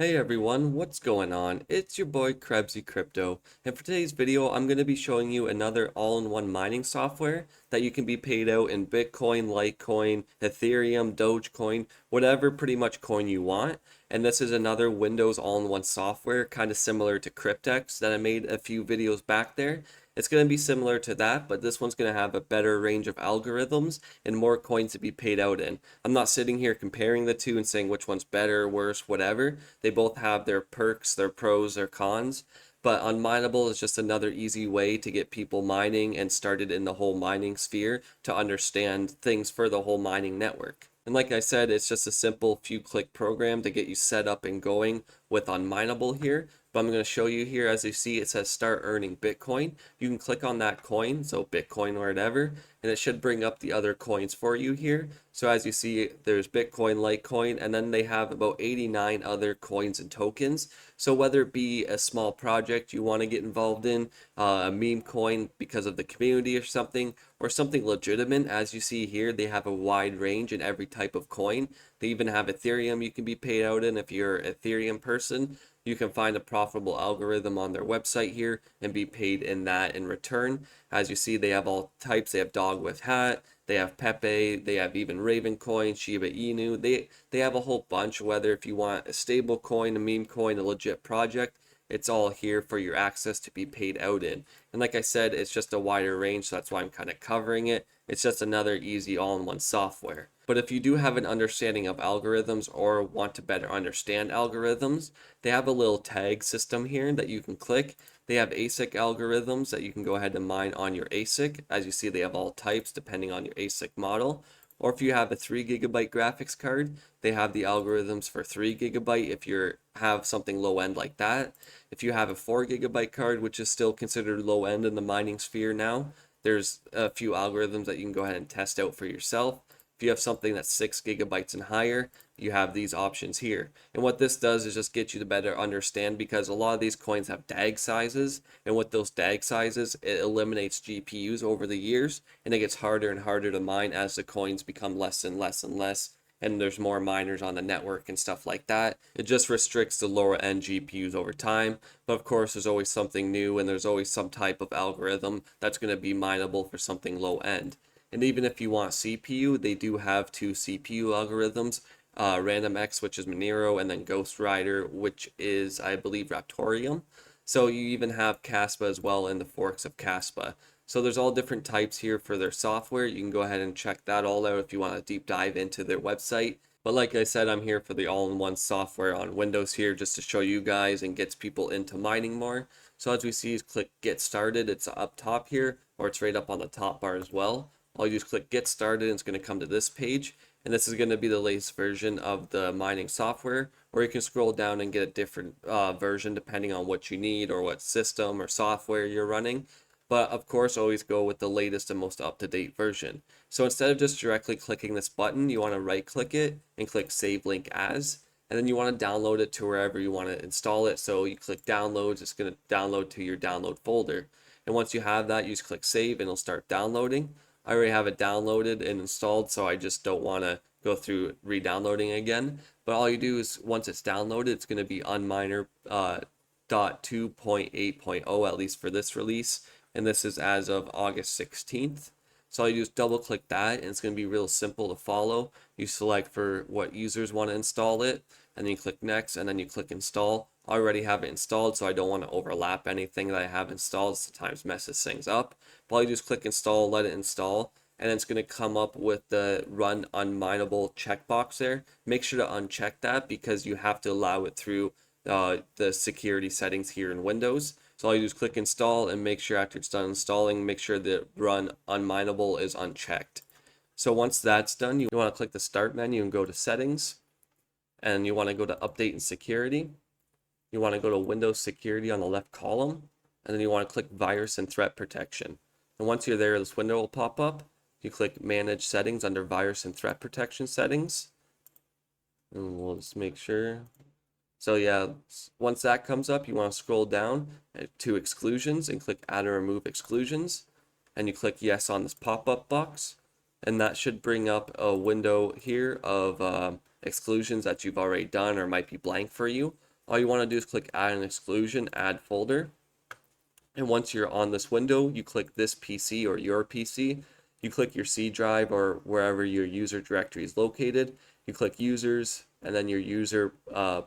Hey everyone, what's going on? It's your boy Krebsy Crypto, and for today's video, I'm going to be showing you another all-in-one mining software that you can be paid out in Bitcoin, Litecoin, Ethereum, Dogecoin, whatever pretty much coin you want. And this is another Windows all-in-one software, kind of similar to Cryptex that I made a few videos back there. It's going to be similar to that, but this one's going to have a better range of algorithms and more coins to be paid out in. I'm not sitting here comparing the two and saying which one's better, worse, whatever. They both have their perks, their pros, their cons. But Unmineable is just another easy way to get people mining and started in the whole mining sphere to understand things for the whole mining network. And like I said, it's just a simple few click program to get you set up and going with Unmineable here. But I'm going to show you here, as you see, it says start earning Bitcoin. You can click on that coin, so Bitcoin or whatever, and it should bring up the other coins for you here. So as you see, there's Bitcoin, Litecoin, and then they have about 89 other coins and tokens. So whether it be a small project you want to get involved in, a meme coin because of the community or something legitimate, as you see here, they have a wide range in every type of coin. They even have Ethereum you can be paid out in if you're an Ethereum person. You can find a profitable algorithm on their website here and be paid in that in return. As you see, they have all types. They have dog with hat, they have Pepe, they have even ravencoin, Shiba Inu. They have a whole bunch, whether if you want a stable coin, a meme coin, a legit project, it's all here for your access to be paid out in. And like I said, it's just a wider range, so that's why I'm kind of covering it. It's just another easy all-in-one software. But if you do have an understanding of algorithms or want to better understand algorithms, they have a little tag system here that you can click. They have ASIC algorithms that you can go ahead and mine on your ASIC. As you see, they have all types depending on your ASIC model. Or if you have a 3 gigabyte graphics card, they have the algorithms for 3 gigabyte if you have something low end like that. If you have a 4 gigabyte card, which is still considered low end in the mining sphere now, there's a few algorithms that you can go ahead and test out for yourself. If you have something that's 6 gigabytes and higher, you have these options here. And what this does is just get you to better understand, because a lot of these coins have DAG sizes, and with those DAG sizes, it eliminates GPUs over the years, and it gets harder and harder to mine as the coins become less and less and less, and there's more miners on the network and stuff like that. It just restricts the lower end GPUs over time, but of course there's always something new, and there's always some type of algorithm that's going to be mineable for something low end. And even if you want CPU, they do have two CPU algorithms, RandomX, which is Monero, and then Ghost Rider, which is, I believe, Raptorium. So you even have Caspa as well in the forks of Caspa. So there's all different types here for their software. You can go ahead and check that all out if you want to deep dive into their website. But like I said, I'm here for the all-in-one software on Windows here just to show you guys and gets people into mining more. So as we see, click Get Started. It's up top here, or it's right up on the top bar as well. All you do is click Get Started, and it's going to come to this page. And this is going to be the latest version of the mining software, or you can scroll down and get a different version depending on what you need or what system or software you're running. But of course, always go with the latest and most up-to-date version. So instead of just directly clicking this button, you want to right-click it and click Save Link As. And then you want to download it to wherever you want to install it. So you click Downloads, it's going to download to your download folder. And once you have that, you just click Save and it'll start downloading. I already have it downloaded and installed, so I just don't want to go through re-downloading again. But all you do is, once it's downloaded, it's going to be Unminer 2.8.0, at least for this release. And this is as of August 16th. So all you do is double click that, and it's going to be real simple to follow. You select for what users want to install it, and then you click Next, and then you click Install. I already have it installed, so I don't want to overlap anything that I have installed. Sometimes messes things up. But all you do is click Install, let it install, and then it's going to come up with the Run Unmineable checkbox there. Make sure to uncheck that because you have to allow it through the security settings here in Windows. So all you do is click Install, and make sure after it's done installing, make sure that Run Unmineable is unchecked. So once that's done, you want to click the Start menu and go to Settings, and you want to go to Update and Security. You want to go to Windows Security on the left column, and then you want to click Virus and Threat Protection. And once you're there, this window will pop up. You click Manage Settings under Virus and Threat Protection Settings. And we'll just make sure. So yeah, once that comes up, you want to scroll down to Exclusions and click Add or Remove Exclusions. And you click Yes on this pop-up box. And that should bring up a window here of exclusions that you've already done or might be blank for you. All you want to do is click add an exclusion, add folder. And once you're on this window, you click this PC or your PC. You click your C drive or wherever your user directory is located. You click users and then your user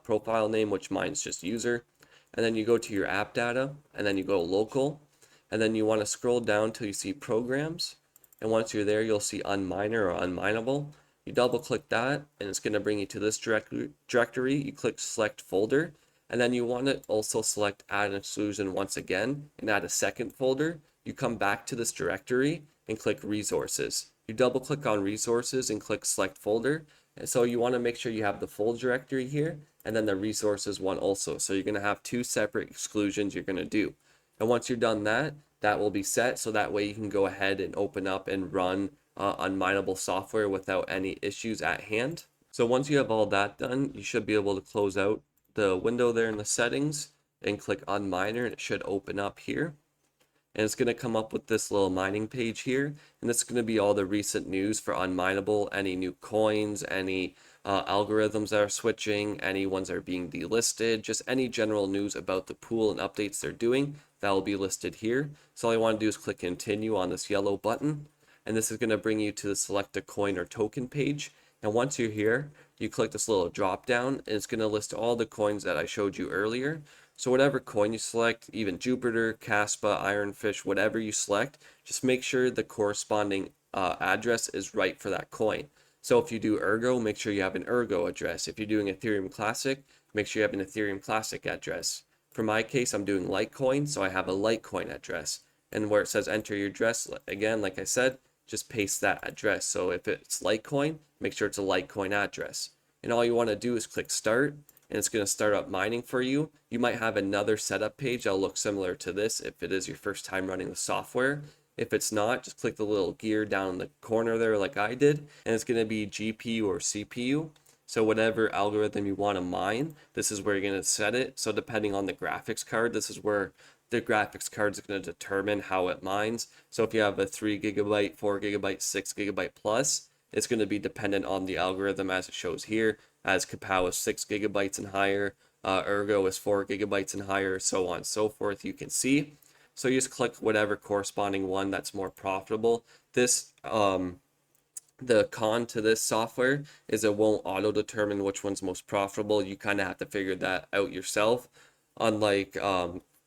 profile name, which mine's just user. And then you go to your app data and then you go local. And then you want to scroll down till you see programs. And once you're there, you'll see Unminer or Unmineable. You double click that and it's going to bring you to this directory. You click select folder. And then you want to also select add an exclusion once again and add a second folder. You come back to this directory and click resources. You double click on resources and click select folder. And so you want to make sure you have the full directory here and then the resources one also. So you're going to have two separate exclusions you're going to do. And once you're done that, that will be set. So that way you can go ahead and open up and run unmineable software without any issues at hand. So once you have all that done, you should be able to close out the window there in the settings and click on miner and it should open up here. And it's going to come up with this little mining page here. And this is going to be all the recent news for Unmineable, any new coins, any algorithms that are switching, any ones that are being delisted, just any general news about the pool and updates they're doing. That will be listed here. So all you want to do is click continue on this yellow button. And this is going to bring you to the select a coin or token page. And once you're here, you click this little drop down and it's going to list all the coins that I showed you earlier. So whatever coin you select, even Jupiter, Caspa, Ironfish, whatever you select, just make sure the corresponding address is right for that coin. So if you do Ergo, make sure you have an Ergo address. If you're doing Ethereum Classic, make sure you have an Ethereum Classic address. For my case, I'm doing Litecoin, so I have a Litecoin address. And where it says enter your address, again, like I said, just paste that address. So if it's Litecoin, make sure it's a Litecoin address. And all you want to do is click start and it's going to start up mining for you. You might have another setup page that'll look similar to this if it is your first time running the software. If it's not, just click the little gear down in the corner there like I did, and it's going to be GPU or CPU. So whatever algorithm you want to mine, this is where you're going to set it. So depending on the graphics card, this is where the graphics card is going to determine how it mines. So if you have a 3 gigabyte, 4 gigabyte, 6 gigabyte plus, it's going to be dependent on the algorithm as it shows here, as Kapow is 6 gigabytes and higher, Ergo is 4 gigabytes and higher, so on and so forth, you can see. So you just click whatever corresponding one that's more profitable. This, the con to this software is it won't auto-determine which one's most profitable. You kind of have to figure that out yourself, unlike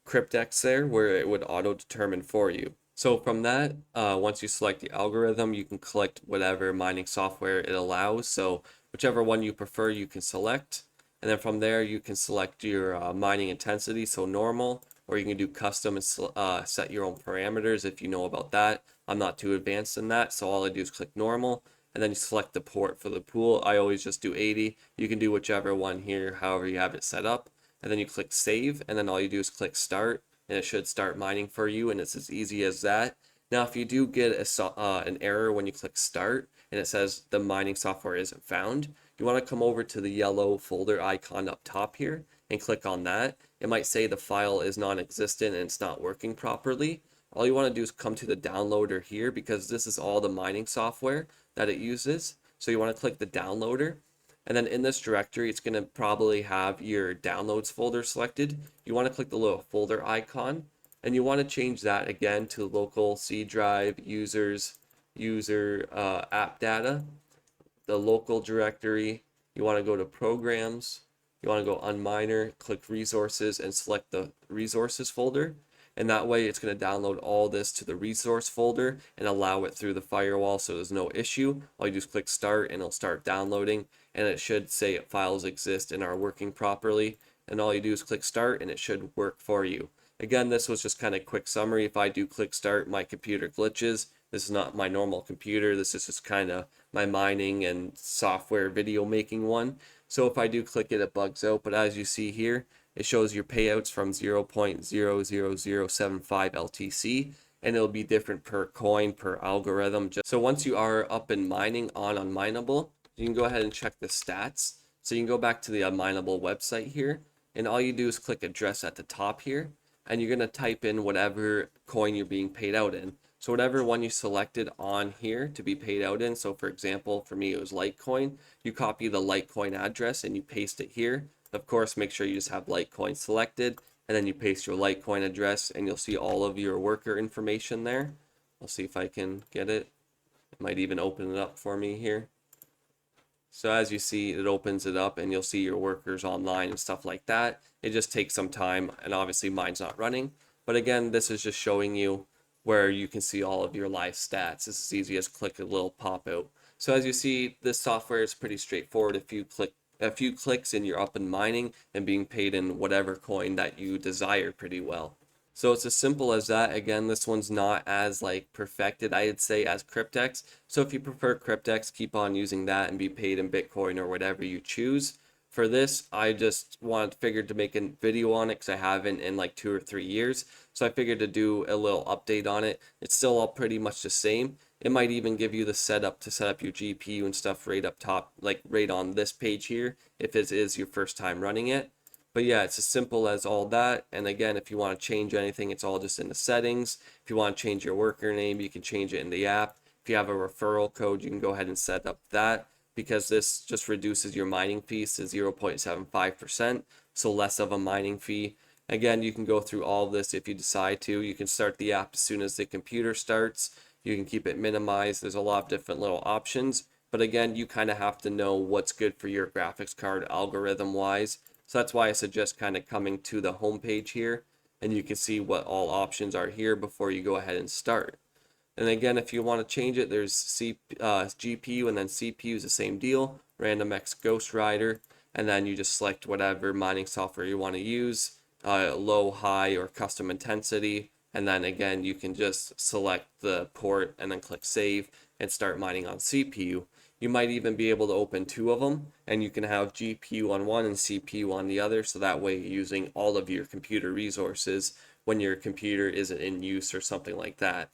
Cryptex there, where it would auto-determine for you. So from that, once you select the algorithm, you can select whatever mining software it allows. So whichever one you prefer, you can select. And then from there, you can select your mining intensity, so normal, or you can do custom and set your own parameters if you know about that. I'm not too advanced in that, so all I do is click normal, and then you select the port for the pool. I always just do 80. You can do whichever one here, however you have it set up. And then you click save, and then all you do is click start, and it should start mining for you, and it's as easy as that. Now, if you do get an error when you click start, and it says the mining software isn't found, you want to come over to the yellow folder icon up top here and click on that. It might say the file is non-existent and it's not working properly. All you want to do is come to the downloader here because this is all the mining software that it uses. So you want to click the downloader, and then in this directory, it's going to probably have your downloads folder selected. You want to click the little folder icon, and you want to change that again to local C drive, users, user app data, the local directory. You want to go to programs, you want to go unminer, click resources, and select the resources folder. And that way it's going to download all this to the resource folder and allow it through the firewall, so there's no issue. All you do is click start and it'll start downloading, and it should say files exist and are working properly. And all you do is click start and it should work for you. Again, this was just kind of a quick summary. If I do click start, my computer glitches. This is not my normal computer. This is just kind of my mining and software video making one. So if I do click it, it bugs out. But as you see here, it shows your payouts from 0.00075 LTC, and it'll be different per coin, per algorithm. So once you are up and mining on Unmineable, you can go ahead and check the stats. So you can go back to the Unmineable website here, and all you do is click address at the top here, and you're going to type in whatever coin you're being paid out in. So whatever one you selected on here to be paid out in, so for example, for me it was Litecoin, you copy the Litecoin address and you paste it here. Of course, make sure you just have Litecoin selected, and then you paste your Litecoin address, and you'll see all of your worker information there. I'll see if I can get it. It might even open it up for me here. So as you see, it opens it up and you'll see your workers online and stuff like that. It just takes some time, and obviously mine's not running. But again, this is just showing you where you can see all of your live stats. It's as easy as click a little pop out. So as you see, this software is pretty straightforward. If you click a few clicks and you're up and mining and being paid in whatever coin that you desire pretty well. So it's as simple as that. Again, this one's not as like perfected, I'd say, as Cryptex. So if you prefer Cryptex, keep on using that and be paid in Bitcoin or whatever you choose. For this, I just figured to make a video on it because I haven't in like 2 or 3 years. So I figured to do a little update on it. It's still all pretty much the same. It might even give you the setup to set up your GPU and stuff right up top, like right on this page here, if it is your first time running it. But yeah, it's as simple as all that. And again, if you want to change anything, it's all just in the settings. If you want to change your worker name, you can change it in the app. If you have a referral code, you can go ahead and set up that, because this just reduces your mining fees to 0.75%, so less of a mining fee. Again, you can go through all of this if you decide to. You can start the app as soon as the computer starts. You can keep it minimized. There's a lot of different little options. But again, you kind of have to know what's good for your graphics card algorithm-wise. So that's why I suggest kind of coming to the home page here, and you can see what all options are here before you go ahead and start. And again, if you want to change it, there's GPU, and then CPU is the same deal, RandomX Ghost Rider, and then you just select whatever mining software you want to use, low, high, or custom intensity. And then again, you can just select the port and then click save and start mining on CPU. You might even be able to open 2 of them, and you can have GPU on one and CPU on the other, so that way you're using all of your computer resources when your computer isn't in use or something like that.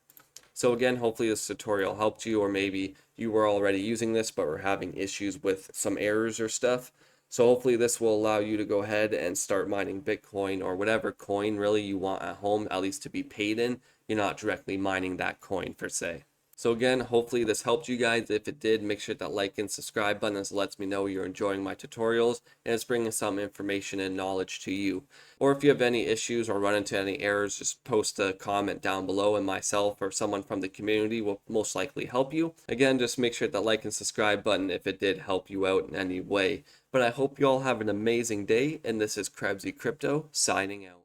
So again, hopefully this tutorial helped you, or maybe you were already using this but were having issues with some errors or stuff. So hopefully this will allow you to go ahead and start mining Bitcoin or whatever coin really you want at home, at least to be paid in. You're not directly mining that coin per se. So again, hopefully this helped you guys. If it did, make sure that like and subscribe button, as it lets me know you're enjoying my tutorials and it's bringing some information and knowledge to you. Or if you have any issues or run into any errors, just post a comment down below and myself or someone from the community will most likely help you. Again, just make sure that like and subscribe button if it did help you out in any way. But I hope you all have an amazing day, and this is Krebsy Crypto signing out.